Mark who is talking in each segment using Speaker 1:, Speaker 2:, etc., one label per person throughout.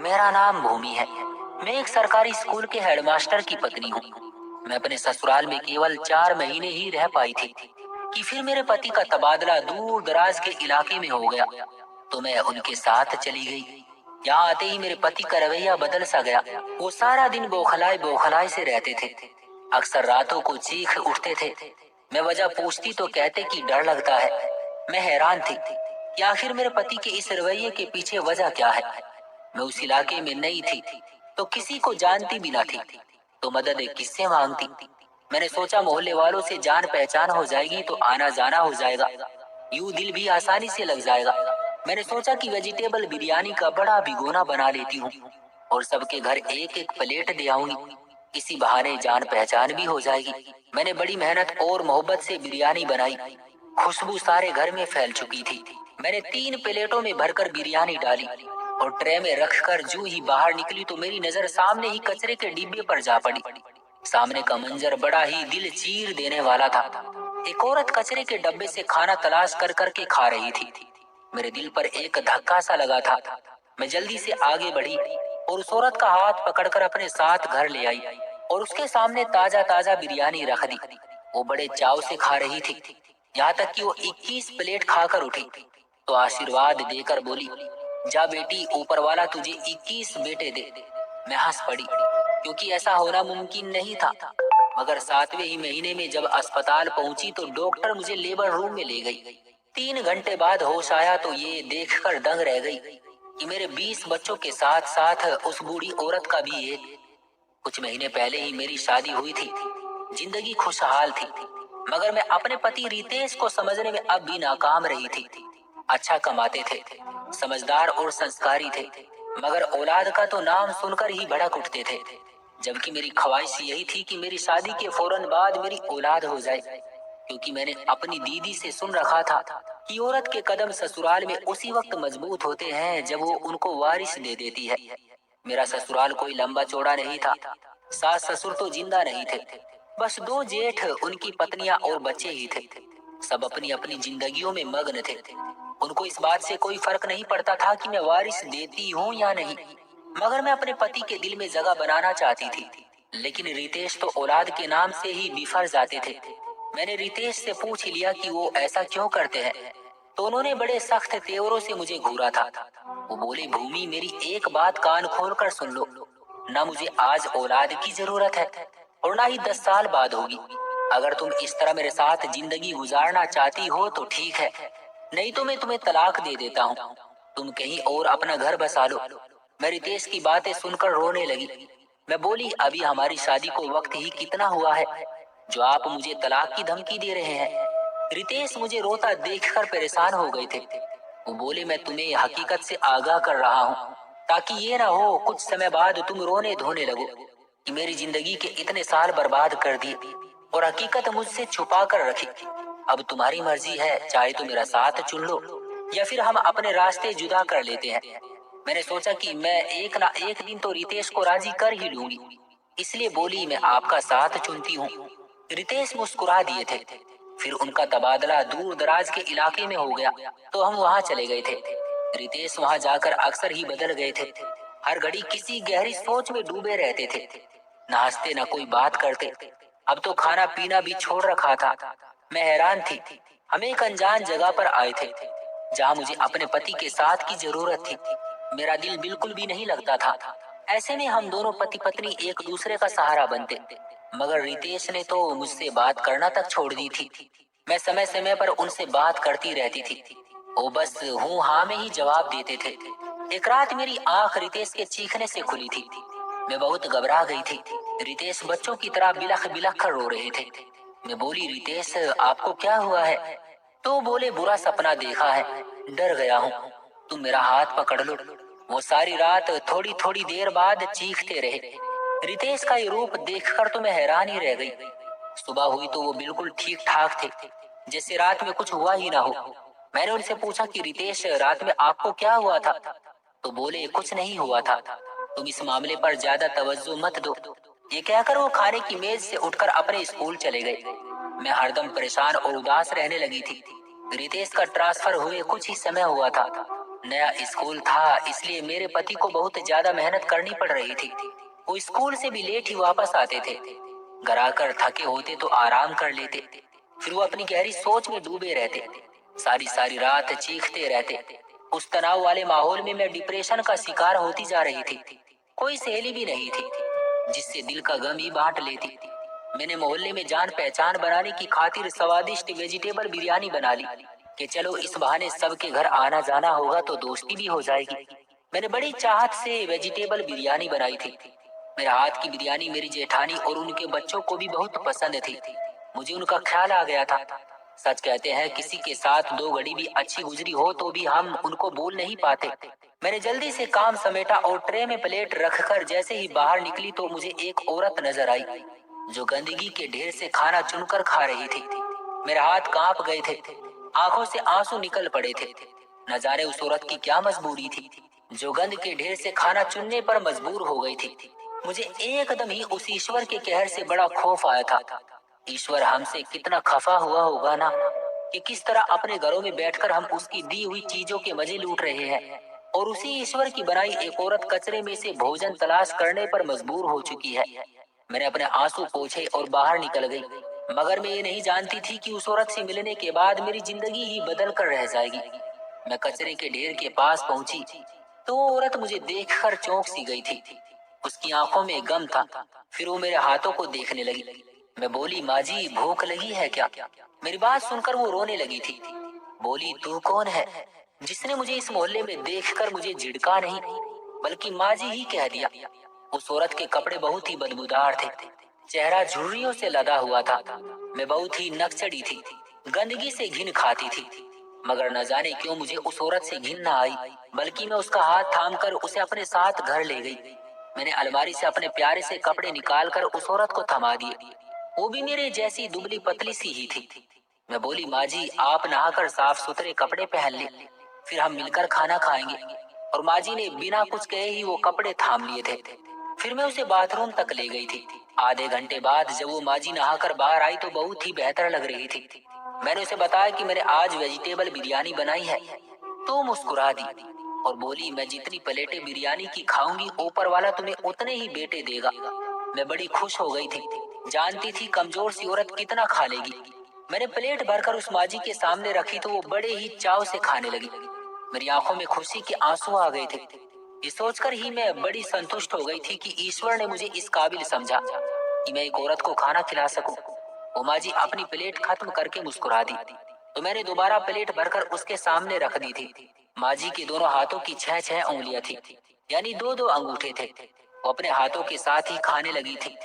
Speaker 1: मेरा नाम भूमि है। मैं एक सरकारी स्कूल के हेडमास्टर की पत्नी हूँ। मैं अपने ससुराल में केवल 4 महीने ही रह पाई थी कि फिर मेरे पति का तबादला दूर दराज के इलाके में हो गया, तो मैं उनके साथ चली गई। यहाँ आते ही मेरे पति का रवैया बदल सा गया। वो सारा दिन बौखलाए बौखलाए से रहते थे। अक्सर रातों को चीख उठते थे। मैं वजह पूछती तो कहते कि डर लगता है। मैं हैरान थी कि आखिर मेरे पति के इस रवैये के पीछे वजह क्या है। मैं उस इलाके में नई थी, तो किसी को जानती भी न थी, तो मदद किससे मांगती। मैंने सोचा मोहल्ले वालों से जान पहचान हो जाएगी तो आना जाना हो जाएगा, यूं दिल भी आसानी से लग जाएगा। मैंने सोचा कि वेजिटेबल बिरयानी का बड़ा भिगोना बना लेती हूँ और सबके घर एक एक प्लेट दे आऊंगी। इसी बहाने जान पहचान भी हो जाएगी। मैंने बड़ी मेहनत और मोहब्बत से बिरयानी बनाई। खुशबू सारे घर में फैल चुकी थी। मैंने 3 प्लेटों में भरकर बिरयानी डाली और ट्रे में रखकर जूं ही बाहर निकली तो मेरी नजर सामने ही कचरे के डिब्बे पर जा पड़ी। सामने का मंजर बड़ा ही दिल चीर देने वाला था। एक औरत कचरे के डब्बे से खाना तलाश कर करके खा रही थी। मेरे दिल पर एक धक्का सा लगा था। मैं जल्दी से आगे बढ़ी और उस औरत का हाथ पकड़कर अपने साथ घर ले आई और उसके सामने ताजा ताजा बिरयानी रख दी। वो बड़े चाव से खा रही थी, यहाँ तक कि वो 21 प्लेट खाकर उठी तो आशीर्वाद देकर बोली, जा बेटी, ऊपर वाला तुझे 21 बेटे दे। मैं हंस पड़ी क्योंकि ऐसा होना मुमकिन नहीं था। मगर 7वें ही महीने में जब अस्पताल पहुंची तो डॉक्टर मुझे लेबर रूम में ले गई। 3 घंटे बाद होश आया तो ये देखकर दंग रह गई कि मेरे 20 बच्चों के साथ साथ उस बूढ़ी औरत का भी एक। कुछ महीने पहले ही मेरी शादी हुई थी। जिंदगी खुशहाल थी, मगर मैं अपने पति रितेश को समझने में अब भी नाकाम रही थी। अच्छा कमाते थे, समझदार और संस्कारी थे, मगर औलाद का तो नाम सुनकर ही भड़क उठते थे। जबकि मेरी ख्वाहिश यही थी कि मेरी शादी के फौरन बाद मेरी औलाद हो जाए, क्योंकि मैंने अपनी दीदी से सुन रखा था कि औरत के कदम ससुराल में उसी वक्त मजबूत होते हैं जब वो उनको वारिस दे देती है। मेरा ससुराल कोई लंबा चौड़ा नहीं था। सास ससुर तो जिंदा नहीं थे, बस 2 जेठ, उनकी पत्नियां और बच्चे ही थे। सब अपनी अपनी जिंदगियों में मग्न थे। उनको इस बात से कोई फर्क नहीं पड़ता था कि मैं वारिस देती हूँ या नहीं, मगर मैं अपने पति के दिल में जगह बनाना चाहती थी। लेकिन रितेश तो औलाद के नाम से ही बिफर जाते थे। मैंने रितेश से पूछ लिया कि वो ऐसा क्यों करते हैं, तो उन्होंने बड़े सख्त तेवरों से मुझे घूरा था। वो बोले, भूमि, मेरी एक बात कान खोल कर सुन लो, ना मुझे आज औलाद की जरूरत है और ना ही 10 साल बाद होगी। अगर तुम इस तरह मेरे साथ जिंदगी गुजारना चाहती हो तो ठीक है, नहीं तो मैं तुम्हें तलाक दे देता हूँ। तुम कहीं और अपना घर बसा लो। मैं रितेश की बातें सुनकर रोने लगी। मैं बोली, अभी हमारी शादी को वक्त ही कितना हुआ है जो आप मुझे तलाक की धमकी दे रहे हैं। रितेश मुझे रोता देखकर परेशान हो गए थे। वो बोले, मैं तुम्हें हकीकत से आगाह कर रहा हूँ ताकि ये ना हो कुछ समय बाद तुम रोने धोने लगो कि मेरी जिंदगी के इतने साल बर्बाद कर दिए और हकीकत मुझसे छुपा कर रखी। अब तुम्हारी मर्जी है, चाहे तो मेरा साथ चुन लो या फिर हम अपने रास्ते जुदा कर लेते हैं। मैंने सोचा कि मैं एक ना एक दिन तो रितेश को राजी कर ही लूंगी, इसलिए बोली, मैं आपका साथ चुनती हूँ। रितेश मुस्कुरा दिए थे। फिर उनका तबादला दूर दराज के इलाके में हो गया तो हम वहाँ चले गए थे। रितेश वहाँ जाकर अक्सर ही बदल गए थे। हर घड़ी किसी गहरी सोच में डूबे रहते थे, न हंसते न कोई बात करते। अब तो खाना पीना भी छोड़ रखा था। मैं हैरान थी। हम एक अनजान जगह पर आए थे जहाँ मुझे अपने पति के साथ की जरूरत थी। मेरा दिल बिल्कुल भी नहीं लगता था। ऐसे में हम दोनों पति पत्नी एक दूसरे का सहारा बनते, मगर रितेश ने तो मुझसे बात करना तक छोड़ दी थी। मैं समय समय पर उनसे बात करती रहती थी, वो बस हूँ हाँ में ही जवाब देते थे। एक रात मेरी आंख रितेश के चीखने से खुली थी। मैं बहुत घबरा गई थी। रितेश बच्चों की तरह बिलख बिलख कर रो रहे थे। मैं बोली, रितेश, आपको क्या हुआ है? तो बोले, बुरा सपना देखा है, डर गया हूँ, तुम मेरा हाथ पकड़ लो। वो सारी रात थोड़ी थोड़ी देर बाद चीखते रहे। रितेश का ये रूप देखकर तो मैं हैरान ही रह गई। सुबह हुई तो वो बिल्कुल ठीक ठाक थे, जैसे रात में कुछ हुआ ही ना हो। मैंने उनसे पूछा कि रितेश, रात में आपको क्या हुआ था? तो बोले, कुछ नहीं हुआ था, तुम इस मामले पर ज्यादा तवज्जो मत दो। ये कहकर वो खाने की मेज से उठकर अपने स्कूल चले गए। मैं हरदम परेशान और उदास रहने लगी थी। रितेश का ट्रांसफर हुए कुछ ही समय हुआ था। नया स्कूल था, इसलिए मेरे पति को बहुत ज्यादा मेहनत करनी पड़ रही थी। वो स्कूल से भी लेट ही वापस आते थे। घर आकर थके होते तो आराम कर लेते, फिर वो अपनी गहरी सोच में डूबे रहते। सारी सारी रात चीखते रहते। उस तनाव वाले माहौल में मैं डिप्रेशन का शिकार होती जा रही थी। कोई सहेली भी नहीं थी जिससे दिल का गम ही बांट लेती। मैंने मोहल्ले में जान पहचान बनाने की खातिर स्वादिष्ट वेजिटेबल बिरयानी बना ली कि चलो इस बहाने सबके घर आना जाना होगा तो दोस्ती भी हो जाएगी। मैंने बड़ी चाहत से वेजिटेबल बिरयानी बनाई थी। मेरे हाथ की बिरयानी मेरी जेठानी और उनके बच्चों को भी बहुत पसंद थी। मुझे उनका ख्याल आ गया था। सच कहते हैं किसी के साथ दो घड़ी भी अच्छी गुजरी हो तो भी हम उनको भूल नहीं पाते। मैंने जल्दी से काम समेटा और ट्रे में प्लेट रखकर जैसे ही बाहर निकली तो मुझे एक औरत नजर आई जो गंदगी के ढेर से खाना चुनकर खा रही थी। मेरे हाथ कांप गए थे, आंखों से आंसू निकल पड़े थे। न जाने उस औरत की क्या मजबूरी थी जो गंद के ढेर से खाना चुनने पर मजबूर हो गई थी। मुझे एकदम ही उस ईश्वर के कहर से बड़ा खौफ आया था। ईश्वर हमसे कितना खफा हुआ होगा ना, कि किस तरह अपने घरों में बैठकर हम उसकी दी हुई चीजों के मजे लूट रहे हैं और उसी ईश्वर की बनाई एक औरत कचरे में से भोजन तलाश करने पर मजबूर हो चुकी है। मैंने अपने आंसू पोंछे और बाहर निकल गई, मगर मैं ये नहीं जानती थी कि उस औरत से मिलने के बाद मेरी जिंदगी ही बदल कर रह जाएगी। मैं कचरे के ढेर के पास पहुंची तो वो औरत मुझे देखकर चौंक सी गई थी। उसकी आंखों में गम था। फिर वो मेरे हाथों को देखने लगी। मैं बोली, माँ जी भूख लगी है क्या? मेरी बात सुनकर वो रोने लगी थी। बोली, तू कौन है जिसने मुझे इस मोहल्ले में देखकर मुझे झिड़का नहीं बल्कि माँ जी ही कह दिया? उस औरत के कपड़े बहुत ही बदबूदार थे, चेहरा झुर्रियों से लदा हुआ था। मैं बहुत ही नक्सड़ी थी, गंदगी से घिन खाती थी, मगर न जाने क्यों मुझे उस औरत से घिन न आई, बल्कि मैं उसका हाथ थामकर उसे अपने साथ घर ले गई। मैंने अलमारी से अपने प्यारे से कपड़े निकालकर उस औरत को थमा दिए। वो भी मेरे जैसी दुबली पतली सी ही थी। मैं बोली, माँ जी आप नहाकर साफ सुथरे कपड़े पहन ले, फिर हम मिलकर खाना खाएंगे। और माँ जी ने बिना कुछ कहे ही वो कपड़े थाम लिए थे। फिर मैं उसे बाथरूम तक ले गई थी। आधे घंटे बाद जब वो माँ जी नहाकर बाहर आई तो बहुत ही बेहतर लग रही थी। मैंने उसे बताया कि मैंने आज वेजिटेबल बिरयानी बनाई है। तो मुस्कुरा दी और बोली, मैं जितनी प्लेटें बिरयानी की खाऊंगी ऊपर वाला तुम्हें उतने ही बेटे देगा। मैं बड़ी खुश हो गई थी, जानती थी कमजोर सी औरत कितना खा लेगी। मैंने प्लेट भरकर उस माँ जी के सामने रखी तो वो बड़े ही चाव से खाने लगी। मेरी आंखों में खुशी के आंसू आ गए थे। ये सोचकर ही मैं बड़ी संतुष्ट हो गई थी कि ईश्वर ने मुझे इस काबिल समझा कि मैं एक औरत को खाना खिला सकूं। वो माँ जी अपनी प्लेट खत्म करके मुस्कुरा दी तो मैंने दोबारा प्लेट भरकर उसके सामने रख दी थी। माँ जी के दोनों हाथों की 6-6 उंगलियां थी, यानी 2-2 अंगूठे थे। वो अपने हाथों के साथ ही खाने लगी थी।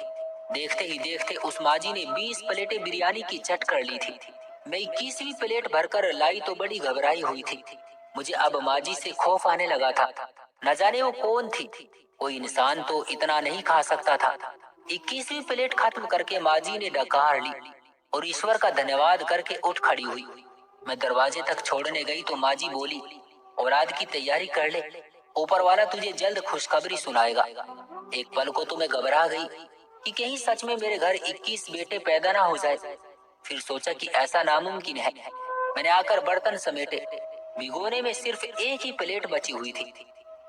Speaker 1: देखते ही देखते उस माँ जी ने 20 प्लेटें बिरयानी की चट कर ली थी। मैं 21वीं प्लेट भरकर लाई तो बड़ी घबराई हुई थी। मुझे अब माँ जी से खौफ आने लगा था। न जाने वो कौन थी, कोई इंसान तो इतना नहीं खा सकता था। 21वीं प्लेट खत्म करके माँ जी ने डकार ली और ईश्वर का धन्यवाद करके उठ खड़ी हुई। मैं दरवाजे तक छोड़ने गई तो माँ जी बोली, औलाद की तैयारी कर ले, ऊपर वाला तुझे जल्द खुशखबरी सुनाएगा। एक पल को तो मैं घबरा गई कि कहीं सच में मेरे घर 21 बेटे पैदा ना हो जाए। फिर सोचा कि ऐसा नामुमकिन है। मैंने आकर बर्तन समेटे, भिगोने में सिर्फ एक ही प्लेट बची हुई थी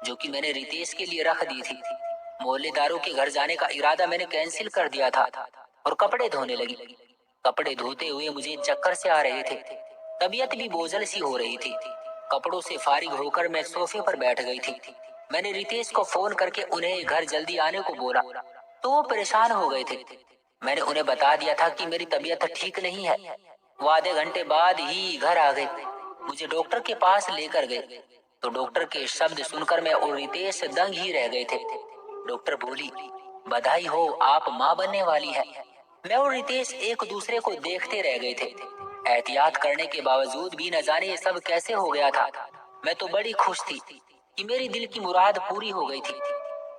Speaker 1: जो कि मैंने रितेश के लिए रख दी थी। मोहल्लेदारों के घर जाने का इरादा मैंने कैंसिल कर दिया था और कपड़े धोने लगी। कपड़े धोते हुए मुझे चक्कर से आ रहे थे, तबीयत भी बोझल सी हो रही थी। कपड़ों से फारिग होकर मैं सोफे पर बैठ गई थी। मैंने रितेश को फोन करके उन्हें घर जल्दी आने को बोला तो वो परेशान हो गए थे। मैंने उन्हें बता दिया था कि मेरी तबीयत ठीक नहीं है। वो आधे घंटे बाद ही घर आ गए, मुझे डॉक्टर के पास लेकर गए तो डॉक्टर के शब्द सुनकर मैं और रितेश दंग ही रह गए थे। डॉक्टर बोली, बधाई हो, आप माँ बनने वाली है। मैं और रितेश एक दूसरे को देखते रह गए थे। एहतियात करने के बावजूद भी न जाने ये सब कैसे हो गया था। मैं तो बड़ी खुश थी कि मेरी दिल की मुराद पूरी हो गई थी,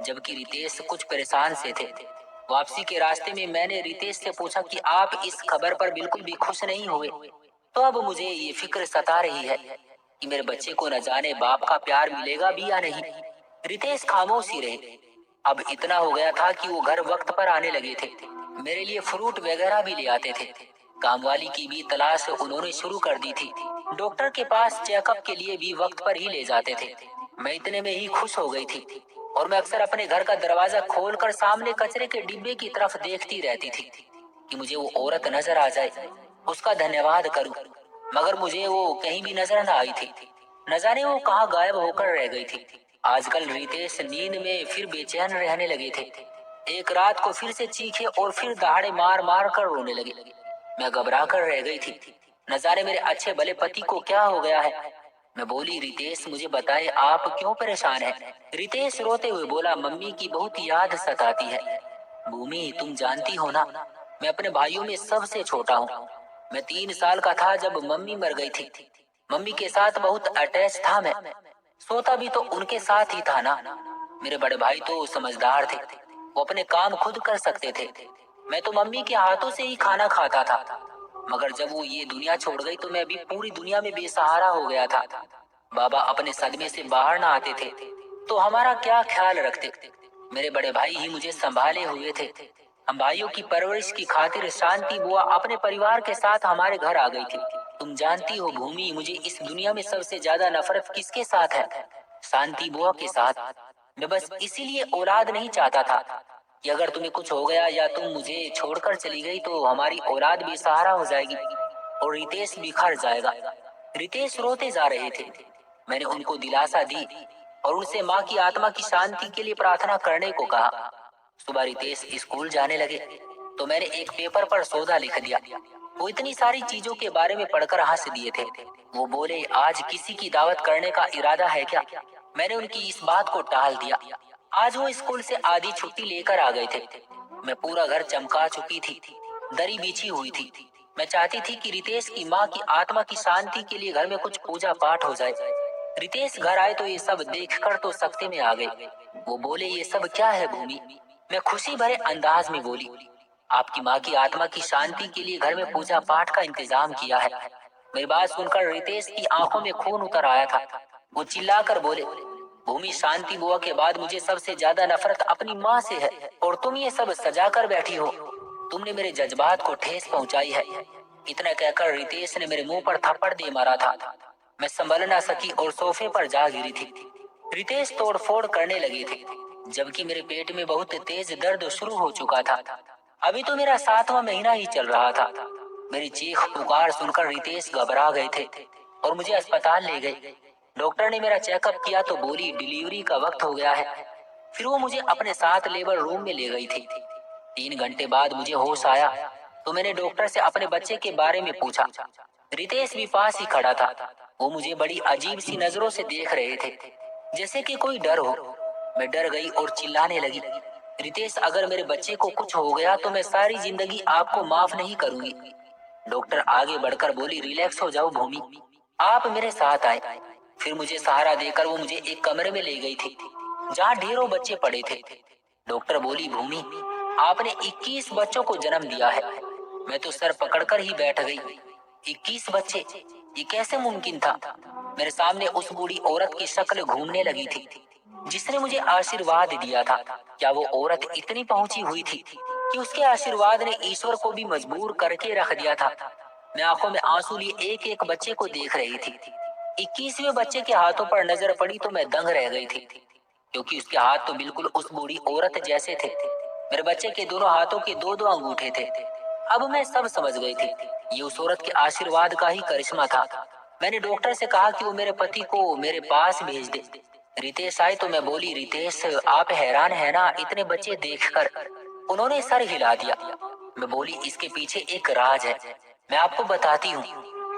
Speaker 1: जबकि रितेश कुछ परेशान से थे। वापसी के रास्ते में मैंने रितेश से पूछा कि आप इस खबर पर बिल्कुल भी खुश नहीं हुए। तो अब मुझे ये फिक्र सता रही है कि मेरे बच्चे को न जाने बाप का प्यार मिलेगा भी या नहीं। रितेश खामोश ही रहे। अब इतना हो गया था कि वो घर वक्त पर आने लगे थे, मेरे लिए फ्रूट वगैरह भी ले आते थे। कामवाली की भी तलाश उन्होंने शुरू कर दी थी। डॉक्टर के पास चेकअप के लिए भी वक्त पर ही ले जाते थे। मैं इतने में ही खुश हो गई थी और मैं अक्सर अपने घर का दरवाजा खोलकर सामने कचरे के डिब्बे की तरफ देखती रहती थी कि मुझे वो औरत नजर आ जाए, उसका धन्यवाद करूं। मगर मुझे वो कहीं भी नजर न आई थी। न जाने वो कहाँ गायब होकर रह गई थी। आजकल रितेश नींद में फिर बेचैन रहने लगे थे। एक रात को फिर से चीखे और फिर दहाड़े मार मार कर रोने लगे। मैं घबरा कर रह गई थी। न जाने मेरे अच्छे भले पति को क्या हो गया है। मैं बोली, रितेश मुझे बताए आप क्यों परेशान हैं? रितेश रोते हुए बोला, मम्मी की बहुत याद सताती है। भूमि तुम जानती हो ना, मैं अपने भाइयों में सबसे छोटा हूँ। मैं 3 साल का था जब मम्मी मर गई थी। मम्मी के साथ बहुत अटैच था मैं। सोता भी तो उनके साथ ही था ना। मेरे बड़े भाई तो समझदार थे, वो अपने काम खुद कर सकते थे। मैं तो मम्मी के हाथों से ही खाना खाता था। मगर जब वो ये दुनिया छोड़ गई तो मैं भी पूरी दुनिया में बेसहारा हो गया था। बाबा अपने सदमे से बाहर ना आते थे तो हमारा क्या ख्याल रखते। मेरे बड़े भाई ही मुझे संभाले हुए थे। हम भाइयों की परवरिश की खातिर शांति बुआ अपने परिवार के साथ हमारे घर आ गई थी। तुम जानती हो भूमि, मुझे इस दुनिया में सबसे ज्यादा नफरत किसके साथ है? शांति बुआ के साथ। मैं बस इसीलिए औलाद नहीं चाहता था कि अगर तुम्हें कुछ हो गया या तुम मुझे छोड़कर चली गई तो हमारी औलाद बेसहारा हो जाएगी और रितेश बिखर जाएगा। रितेश रोते जा रहे थे। मैंने उनको दिलासा दी और उनसे माँ की आत्मा की शांति के लिए प्रार्थना करने को कहा। सुबह रितेश स्कूल जाने लगे तो मैंने एक पेपर पर सौदा लिख दिया। वो इतनी सारी चीजों के बारे में पढ़कर हंस दिए थे। वो बोले, आज किसी की दावत करने का इरादा है क्या? मैंने उनकी इस बात को टाल दिया। आज वो स्कूल से आधी छुट्टी लेकर आ गए थे। मैं पूरा घर चमका चुकी थी, दरी बिछी हुई थी। मैं चाहती थी कि रितेश की माँ की आत्मा की शांति के लिए घर में कुछ पूजा पाठ हो जाए। रितेश घर आए तो ये सब देखकर तो सख्ते में आ गए। वो बोले, ये सब क्या है भूमि? मैं खुशी भरे अंदाज में बोली, आपकी माँ की आत्मा की शांति के लिए घर में पूजा पाठ का इंतजाम किया है। मेरी बात सुनकर रितेश की आंखों में खून उतर आया था। वो चिल्लाकर बोले, भूमि शांति बुआ के बाद मुझे सबसे ज्यादा नफरत अपनी माँ से है और तुम ये सब सजा कर बैठी हो। तुमने मेरे जज्बात को ठेस पहुंचाई है। इतना कहकर रितेश ने मेरे मुंह पर थप्पड़ दे मारा था। मैं संभल ना सकी और सोफे पर जा गिरी थी। रितेश तोड़फोड़ करने लगे थे जबकि मेरे पेट में बहुत तेज दर्द शुरू हो चुका था। अभी तो मेरा 7वां महीना ही चल रहा था। मेरी चीख पुकार सुनकर रितेश घबरा गए थे और मुझे अस्पताल ले गए। डॉक्टर ने मेरा चेकअप किया तो बोली, डिलीवरी का वक्त हो गया है। फिर वो मुझे अपने साथ लेबर रूम में ले गई थी। 3 घंटे बाद मुझे होश आया तो मैंने डॉक्टर से अपने बच्चे के बारे में पूछा। रितेश भी पास ही खड़ा था। वो मुझे बड़ी अजीब सी नजरों से देख रहे थे, जैसे कि कोई डर हो। मैं डर गई और चिल्लाने लगी, रितेश अगर मेरे बच्चे को कुछ हो गया तो मैं सारी जिंदगी आपको माफ नहीं करूंगी। डॉक्टर आगे बढ़कर बोली, रिलैक्स हो जाओ भूमि, आप मेरे साथ आए। फिर मुझे सहारा देकर वो मुझे एक कमरे में ले गई थी जहाँ ढेरों बच्चे पड़े थे। डॉक्टर बोली, भूमि आपने 21 बच्चों को जन्म दिया है। मैं तो सर पकड़कर ही बैठ गई। 21 बच्चे, ये कैसे मुमकिन था? मेरे सामने उस बूढ़ी औरत की शक्ल घूमने लगी थी जिसने मुझे आशीर्वाद दिया था। क्या वो औरत इतनी पहुंची हुई थी कि उसके आशीर्वाद ने ईश्वर को भी मजबूर करके रख दिया था? मैं आंखों में आंसू लिए एक एक बच्चे को देख रही थी। 21वें बच्चे के हाथों पर नजर पड़ी तो मैं दंग रह गई थी क्योंकि उसके हाथ तो बिल्कुल उस बूढ़ी औरत जैसे थे। मेरे बच्चे के दोनों हाथों के दो दो अंगूठे थे। अब मैं सब समझ गई थी, ये उस औरत के आशीर्वाद का ही करिश्मा था। मैंने डॉक्टर से कहा कि वो मेरे पति को मेरे पास भेज दे। रितेश आए तो मैं बोली, रितेश आप हैरान है ना इतने बच्चे देखकर? उन्होंने सर हिला दिया। मैं बोली, इसके पीछे एक राज है, मैं आपको बताती हूँ।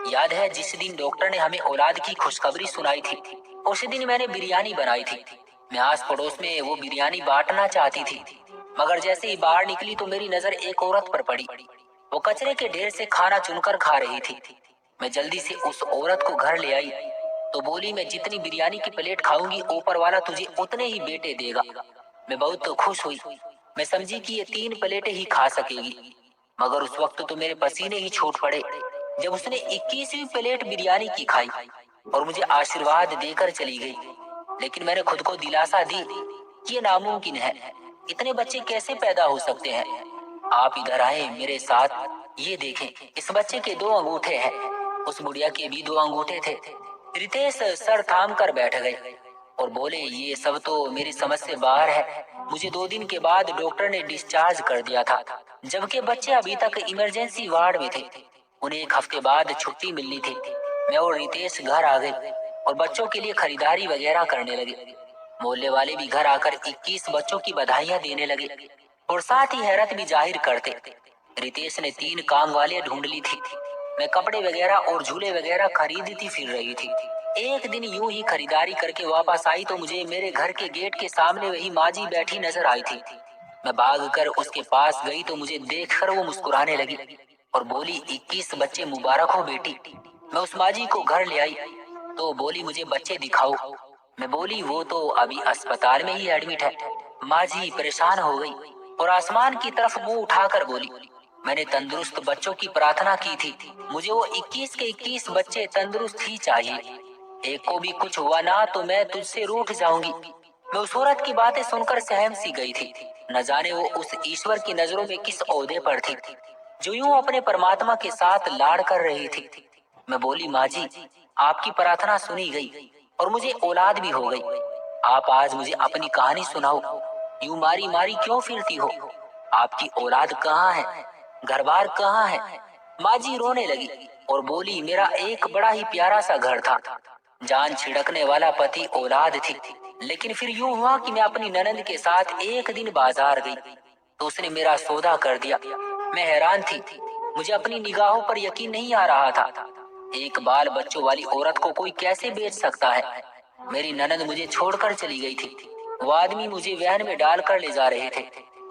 Speaker 1: याद है जिस दिन डॉक्टर ने हमें औलाद की खुशखबरी सुनाई थी, उसी दिन मैंने बिरयानी बनाई थी। मैं आस पड़ोस में वो बिरयानी बांटना चाहती थी, मगर जैसे ही बाहर निकली तो मेरी नजर एक औरत पर पड़ी। वो कचरे के ढेर से खाना चुनकर खा रही थी। मैं जल्दी से उस औरत को घर ले आई तो बोली, मैं जितनी बिरयानी की प्लेट खाऊंगी ऊपर वाला तुझे उतने ही बेटे देगा। मैं बहुत खुश हुई। मैं समझी कि ये 3 प्लेटें ही खा सकेगी, मगर उस वक्त तो मेरे पसीने ही छूट पड़े जब उसने 21वीं प्लेट बिरयानी की खाई और मुझे आशीर्वाद देकर चली गई। लेकिन मैंने खुद को दिलासा दी कि ये नामुमकिन है, इतने बच्चे कैसे पैदा हो सकते हैं? आप इधर आए मेरे साथ, ये देखें, इस बच्चे के 2 अंगूठे हैं। उस बुढ़िया के भी 2 अंगूठे थे। रितेश सर थाम कर बैठ गए और बोले, ये सब तो मेरी समझ से बाहर है। मुझे 2 दिन के बाद डॉक्टर ने डिस्चार्ज कर दिया था, जबकि बच्चे अभी तक इमरजेंसी वार्ड में थे। उन्हें 1 हफ्ते बाद छुट्टी मिलनी थी। मैं और रितेश घर आ गए और बच्चों के लिए खरीदारी वगैरह करने लगे। मोहल्ले वाले भी घर आकर 21 बच्चों की बधाइयां देने लगे और साथ ही हैरत भी जाहिर करते। रितेश ने 3 काम वाले ढूंढ ली थी। मैं कपड़े वगैरह और झूले वगैरह खरीदती फिर रही थी। एक दिन यूं ही खरीदारी करके वापस आई तो मुझे मेरे घर के गेट के सामने वही माजी बैठी नजर आई थी। मैं भाग कर उसके पास गई तो मुझे देखकर वो मुस्कुराने लगी और बोली, 21 बच्चे मुबारक हो बेटी। मैं उस माजी को घर ले आई तो बोली, मुझे बच्चे दिखाओ। मैं बोली, वो तो अभी अस्पताल में ही एडमिट है। माजी परेशान हो गई और आसमान की तरफ मुंह उठाकर बोली, मैंने तंदुरुस्त बच्चों की प्रार्थना की थी। मुझे वो 21 के 21 बच्चे तंदुरुस्त ही चाहिए। एक को भी कुछ हुआ ना तो मैं तुझसे रूठ जाऊंगी। मैं उस औरत की बातें सुनकर सहम सी गई थी। न जाने वो उस ईश्वर की नजरों में किस ओहदे पर थी जो यूं अपने परमात्मा के साथ लाड़ कर रही थी। मैं बोली, माँ जी, आपकी प्रार्थना सुनी गई और मुझे औलाद भी हो गई। आप आज मुझे अपनी कहानी सुनाओ। यूं मारी मारी क्यों फिरती हो? आपकी औलाद कहाँ है? घर बार कहाँ है? माँ जी रोने लगी और बोली, मेरा एक बड़ा ही प्यारा सा घर था। जान छिड़कने वाला पति औलाद थी। लेकिन फिर यूं हुआ कि मैं अपनी ननंद के साथ एक दिन बाजार गई तो उसने मेरा सौदा कर दिया। मैं हैरान थी, मुझे अपनी निगाहों पर यकीन नहीं आ रहा था। एक बाल बच्चों वाली औरत को कोई कैसे बेच सकता है? मेरी ननंद मुझे छोड़कर चली गई थी। वो आदमी मुझे वैन में डालकर ले जा रहे थे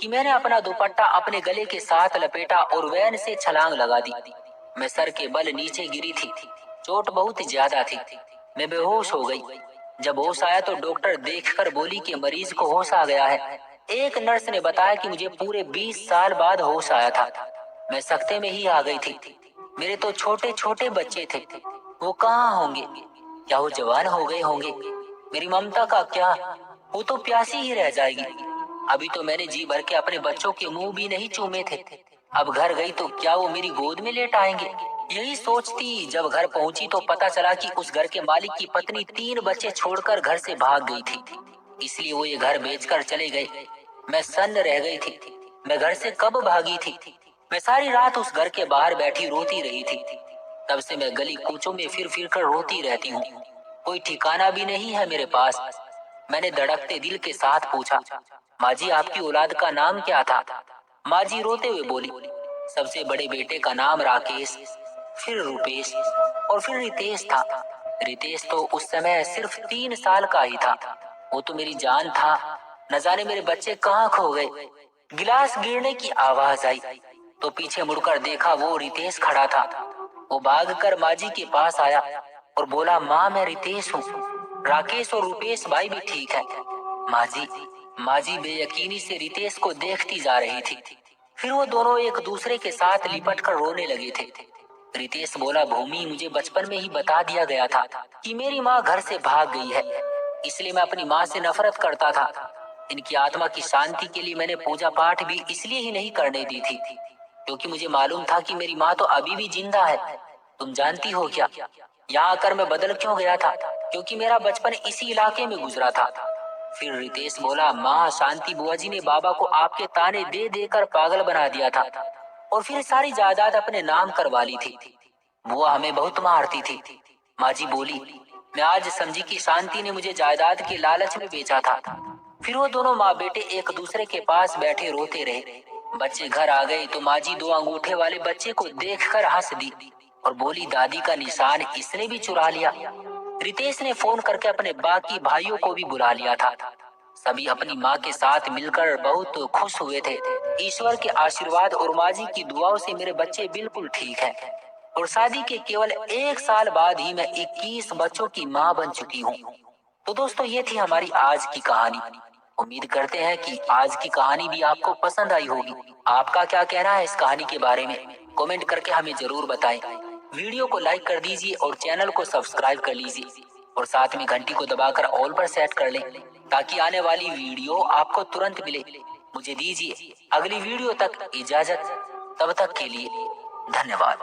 Speaker 1: कि मैंने अपना दुपट्टा अपने गले के साथ लपेटा और वैन से छलांग लगा दी। मैं सर के बल नीचे गिरी थी। चोट बहुत ज्यादा थी। मैं बेहोश हो गई। जब होश आया तो डॉक्टर देखकर बोली कि मरीज को होश आ गया है। एक नर्स ने बताया कि मुझे पूरे 20 साल बाद होश आया था। मैं सख्ते में ही आ गई थी। मेरे तो छोटे छोटे बच्चे थे, वो कहाँ होंगे? क्या वो जवान हो गए होंगे? मेरी ममता का क्या? वो तो प्यासी ही रह जाएगी। अभी तो मैंने जी भर के अपने बच्चों के मुंह भी नहीं चूमे थे। अब घर गई तो क्या वो मेरी गोद में लेट आएंगे? यही सोचती जब घर पहुंची तो पता चला कि उस घर के मालिक की पत्नी 3 बच्चे छोड़कर घर से भाग गई थी, इसलिए वो ये घर बेचकर चले गए। मैं सन्न रह गई थी। मैं घर से कब भागी थी? मैं सारी रात उस घर के बाहर बैठी रोती रही थी। तब से मैं गली कूचों में फिर फिर कर रोती रहती हूँ। कोई ठिकाना भी नहीं है मेरे पास। मैंने धड़कते दिल के साथ पूछा, माँ जी, आपकी औलाद का नाम क्या था? माँ जी रोते हुए बोली, सबसे बड़े बेटे का नाम राकेश, फिर रूपेश और फिर रितेश था। रितेश तो उस समय सिर्फ 3 साल का ही था। वो तो मेरी जान था। न जाने मेरे बच्चे कहाँ खो गए। गिलास गिरने की आवाज आई तो पीछे मुड़कर देखा, वो रितेश खड़ा था। वो भागकर माँ जी के पास आया और बोला, माँ, मैं रितेश हूँ। राकेश और रूपेश भाई भी ठीक है। माँ जी बेयकीनी से रितेश को देखती जा रही थी। फिर वो दोनों एक दूसरे के साथ लिपट कर रोने लगे थे। रितेश बोला, भूमि, मुझे बचपन में ही बता दिया गया था कि मेरी माँ घर से भाग गई है, इसलिए मैं अपनी माँ से नफरत करता था। इनकी आत्मा की शांति के लिए मैंने पूजा पाठ भी इसलिए ही नहीं करने दी थी क्योंकि मुझे मालूम था कि मेरी माँ तो अभी भी जिंदा है। तुम जानती हो क्या, यहाँ आकर मैं बदल क्यों गया था? क्योंकि मेरा बचपन इसी इलाके में गुजरा था। फिर रितेश बोला, माँ, शांति बुआ जी ने बाबा को आपके ताने दे देकर पागल बना दिया था और फिर सारी जायदाद अपने नाम करवा ली थी। बुआ हमें बहुत मारती थी। माँ जी बोली, मैं आज समझी कि शांति ने मुझे जायदाद के लालच में बेचा था। फिर वो दोनों माँ बेटे एक दूसरे के पास बैठे रोते रहे। बच्चे घर आ गए तो माँ जी 2 अंगूठे वाले बच्चे को देखकर हंस दी और बोली, दादी का निशान इसने भी चुरा लिया। रितेश ने फोन करके अपने बाकी भाइयों को भी बुला लिया था। सभी अपनी माँ के साथ मिलकर बहुत खुश हुए थे। ईश्वर के आशीर्वाद और माँ जी की दुआओं से मेरे बच्चे बिल्कुल ठीक हैं और शादी के केवल 1 साल बाद ही मैं 21 बच्चों की माँ बन चुकी हूँ। तो दोस्तों, ये थी हमारी आज की कहानी। उम्मीद करते हैं कि आज की कहानी भी आपको पसंद आई होगी। आपका क्या कहना है इस कहानी के बारे में? कमेंट करके हमें जरूर बताएं। वीडियो को लाइक कर दीजिए और चैनल को सब्सक्राइब कर लीजिए और साथ में घंटी को दबाकर ऑल पर सेट कर लें ताकि आने वाली वीडियो आपको तुरंत मिले। मुझे दीजिए अगली वीडियो तक इजाजत। तब तक के लिए धन्यवाद।